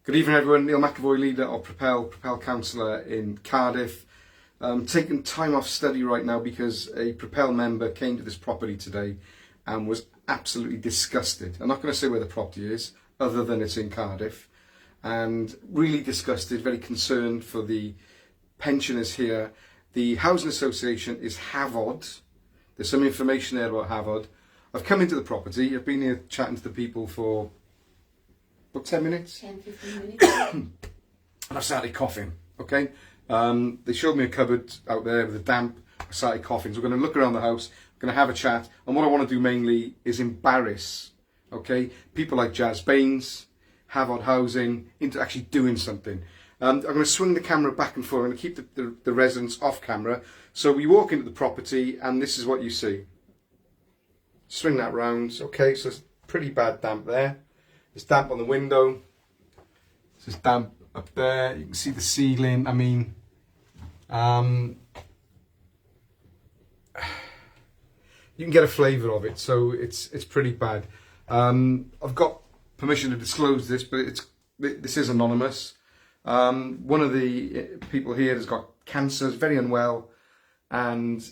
Good evening everyone, Neil McEvoy, leader of Propel counsellor in Cardiff. Taking time off study right now because a Propel member came to this property today and was absolutely disgusted. I'm not going to say where the property is, other than it's in Cardiff. And really disgusted, very concerned for the pensioners here. The housing association is Hafod. There's some information there about Hafod. I've come into the property, I've been here chatting to the people for about 10 minutes. 10, 15 minutes. And I started coughing, okay? They showed me a cupboard out there with a damp. I started coughing. So we're going to look around the house, we're going to have a chat. And what I want to do mainly is embarrass, okay, people like Jazz Baines, Hafod Housing, into actually doing something. I'm going to swing the camera back and forth. I'm going to keep the residents off camera. So we walk into the property and this is what you see. Swing that round. Okay, so it's pretty bad damp there. There's damp on the window. There's damp up there. You can see the ceiling. I mean, you can get a flavour of it. So it's pretty bad. I've got permission to disclose this, but this is anonymous. One of the people here has got cancer, is very unwell, and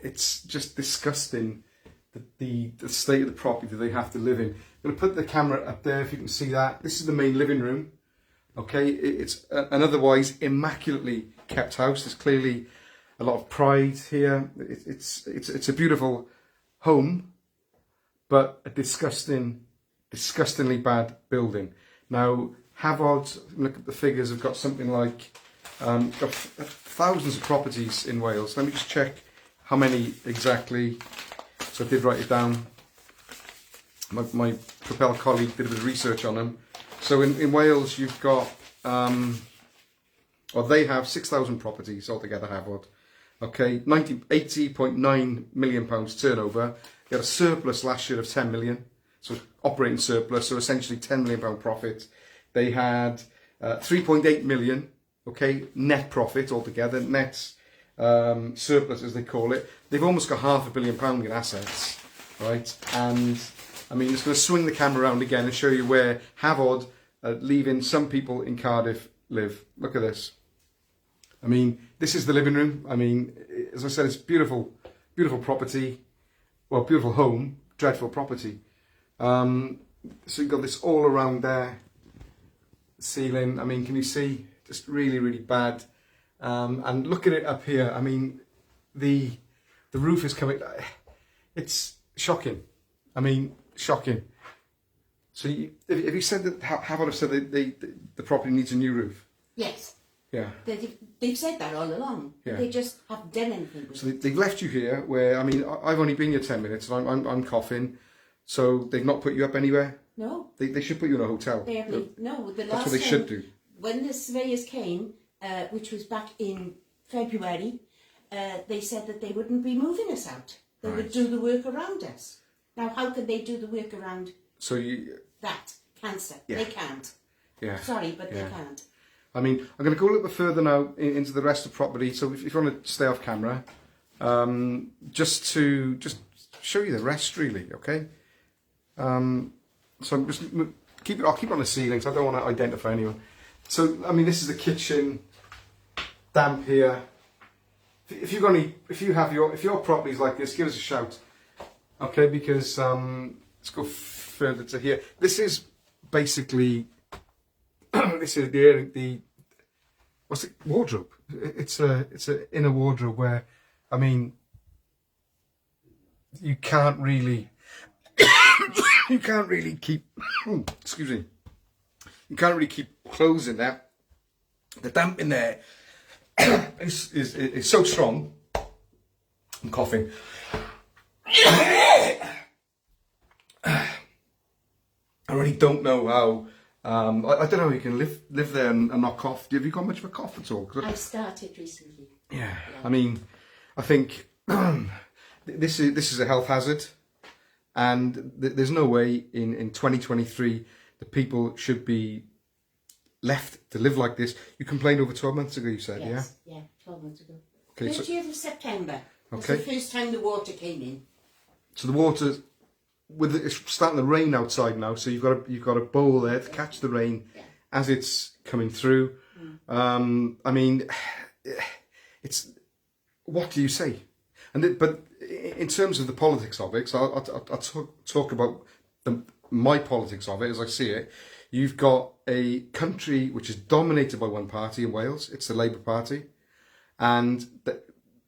it's just disgusting. The state of the property that they have to live in. I'm going to put the camera up there if you can see that. This is the main living room. Okay, it's an otherwise immaculately kept house. There's clearly a lot of pride here. It's a beautiful home, but a disgustingly bad building. Now, Hafod, look at the figures, have got something like got thousands of properties in Wales. Let me just check how many exactly. So I did write it down. My Propel colleague did a bit of research on them. So in Wales you've got, or they have 6,000 properties altogether, Hafod. Okay, £80.9 million turnover. They had a surplus last year of 10 million. So operating surplus, so essentially £10 million profit. They had 3.8 million, okay, net profit altogether, net surplus as they call it. They've almost got £500 million in assets, right? And I mean, it's going to swing the camera around again and show you where Hafod, leaving some people in Cardiff, live. Look at this. I mean, this is the living room. I mean, as I said, it's beautiful, beautiful property. Well, beautiful home, dreadful property. So you've got this all around there. Ceiling, I mean, can you see? Just really, really bad. And look at it up here. I mean, the roof is coming. It's shocking. I mean, shocking. So have you said that? Hafod have said that the property needs a new roof? Yes. Yeah. They've said that all along. Yeah. They just haven't done anything with it. So they've left you here where, I mean, I've only been here 10 minutes and I'm coughing. So they've not put you up anywhere? No. They should put you in a hotel. They haven't. No, the last That's what they should do. When the surveyors came, which was back in February, they said that they wouldn't be moving us out. They would do the work around us. Now, how could they do the work around that cancer? Yeah. They can't. Yeah. Sorry, but they can't. I mean, I'm going to go a little bit further now into the rest of the property. So if you want to stay off camera, just show you the rest, really, okay? So I'm just I'll keep it on the ceiling, so I don't want to identify anyone. So I mean, this is the kitchen. Damp here. If your property's like this, give us a shout, okay? Because let's go further to here. This is basically this is the what's it, wardrobe. It's a inner wardrobe where, I mean, you can't really keep excuse me. You can't really keep clothes in there. The damp in there is so strong. I'm coughing. I really don't know how. I don't know how you can live there and not cough. Have you got much of a cough at all? I started recently. Yeah. I mean, I think this is a health hazard, and there's no way in 2023 that people should be left to live like this. You complained over 12 months ago, you said, yes, yeah? Yeah, 12 months ago. Okay, 30th of September. That's okay. the first time the water came in. So the water, it's starting to rain outside now, so you've got a bowl there to catch the rain, as it's coming through. I mean, it's, what do you say? But in terms of the politics of it, so I'll talk about my politics of it as I see it. You've got a country which is dominated by one party in Wales. It's the Labour Party, and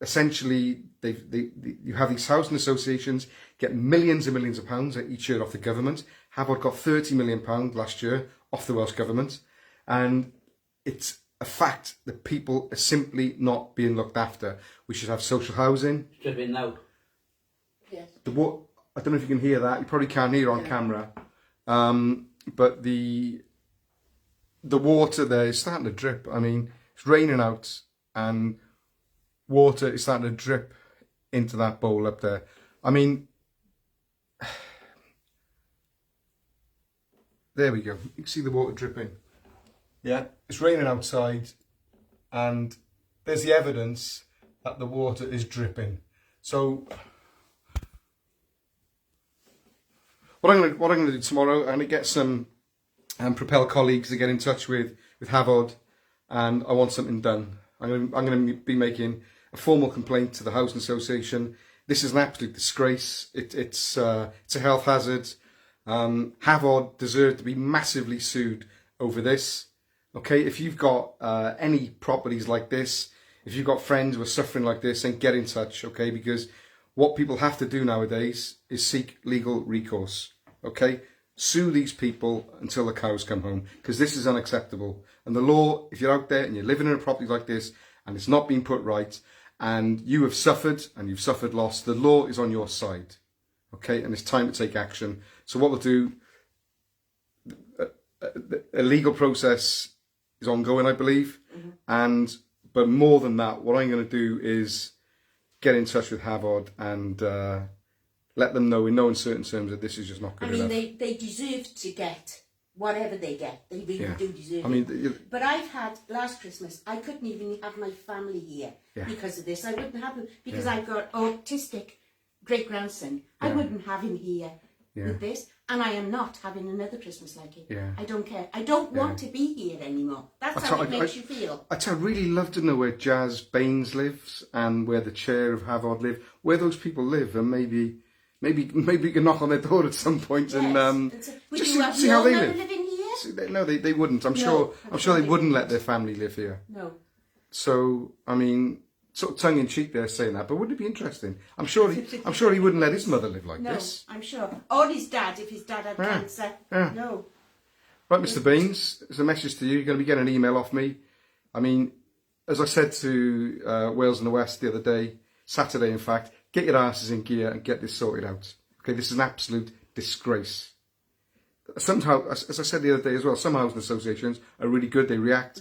essentially you have these housing associations get millions and millions of pounds each year off the government. Hafod got £30 million last year off the Welsh government, and it's a fact that people are simply not being looked after. We should have social housing. Stripping now. Yes. I don't know if you can hear that. You probably can't hear on camera. But the water there is starting to drip. I mean, it's raining out and water is starting to drip into that bowl up there. I mean, there we go. You can see the water dripping. Yeah, it's raining outside and there's the evidence that the water is dripping. So what I'm going to do tomorrow, I'm going to get some Propel colleagues to get in touch with Hafod, and I want something done. I'm going to be making a formal complaint to the Housing Association. This is an absolute disgrace. It's a health hazard. Hafod deserve to be massively sued over this. Okay, if you've got any properties like this, if you've got friends who are suffering like this, then get in touch, okay? Because what people have to do nowadays is seek legal recourse, okay? Sue these people until the cows come home, because this is unacceptable. And the law, if you're out there and you're living in a property like this and it's not being put right and you have suffered and you've suffered loss, the law is on your side, okay? And it's time to take action. So what we'll do, a legal process is ongoing, I believe. But more than that, what I'm going to do is get in touch with Hafod and let them know in no uncertain terms that this is just not good enough. I mean, they deserve to get whatever they get. They really do deserve it. But I've had, last Christmas, I couldn't even have my family here because of this. I wouldn't have them, because I've got autistic great-grandson. I wouldn't have him here with this. And I am not having another Christmas like it. I don't care. I don't want to be here anymore. That's how it makes you feel. I'd really love to know where Jazz Baines lives and where the chair of Hafod live, where those people live, and maybe you can knock on their door at some point and just see how they live. Living here? No, they wouldn't. I'm sure they wouldn't let their family live here. No. So I mean, sort of tongue in cheek there saying that, but wouldn't it be interesting? I'm sure he wouldn't let his mother live like this. No, I'm sure. Or his dad, if his dad had cancer. No. Right, Mr. Baines, there's a message to you. You're going to be getting an email off me. I mean, as I said to Wales in the West the other day, Saturday in fact, get your asses in gear and get this sorted out. Okay, this is an absolute disgrace. Somehow, as I said the other day as well, some housing associations are really good. They react.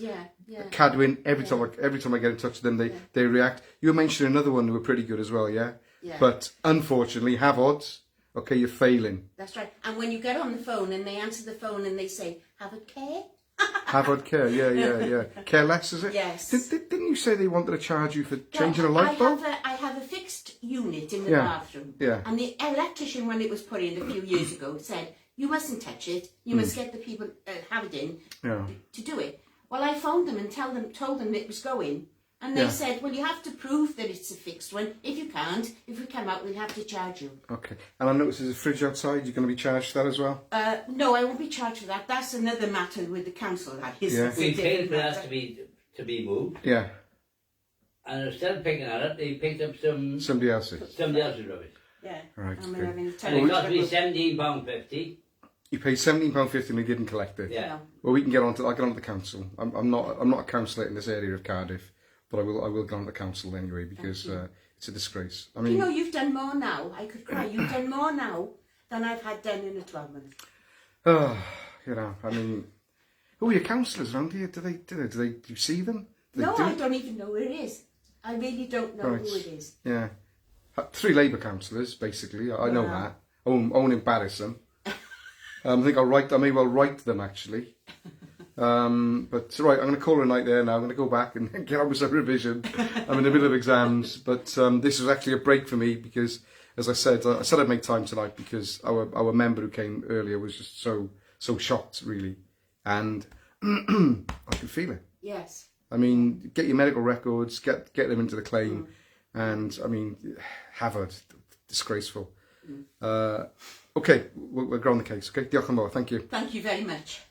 Cadwyn, every time I get in touch with them, they react. You were mentioning another one who were pretty good as well, yeah? But unfortunately, Hafod, okay, you're failing. That's right. And when you get on the phone and they answer the phone and they say, Hafod care? Hafod care, yeah. Care less, is it? Yes. Didn't you say they wanted to charge you for changing a light bulb? I have a fixed unit in the bathroom. And the electrician, when it was put in a few years ago, said, you mustn't touch it. You must get the people have it in to do it. Well, I phoned them and told them it was going. And they said, well, you have to prove that it's a fixed one. If you can't, if we come out, we'll have to charge you. Okay. And I noticed there's a fridge outside. You're going to be charged for that as well? No, I won't be charged for that. That's another matter with the council. That is. Yeah. We paid for that to be moved. Yeah. And instead of picking at it, they picked up somebody else's rubbish. Yeah. Right. And it cost me £17.50. You paid £17.50 and we didn't collect it. Yeah. Well, we can get on to. I'll get on to the council. I'm not a councillor in this area of Cardiff, but I will get on to the council anyway because it's a disgrace. I mean, you know, you've done more now. I could cry. You've done more now than I've had done in a 12 months. You know, I mean, who are your councillors around here? Do you see them? I don't even know where it is. I really don't know who it is. Yeah, 3 Labour councillors basically. I know that. I won't embarrass them. I think I may well write them actually. But right, I'm going to call it a night there now. I'm going to go back and get on with some revision. I'm in the middle of exams, but this was actually a break for me because, as I said I'd make time tonight because our member who came earlier was just so shocked really, and I can feel it. Yes. I mean, get your medical records, get them into the claim, and I mean, Hafod, disgraceful. Okay, we'll go on the case. Okay, diolch yn fawr. Thank you. Thank you very much.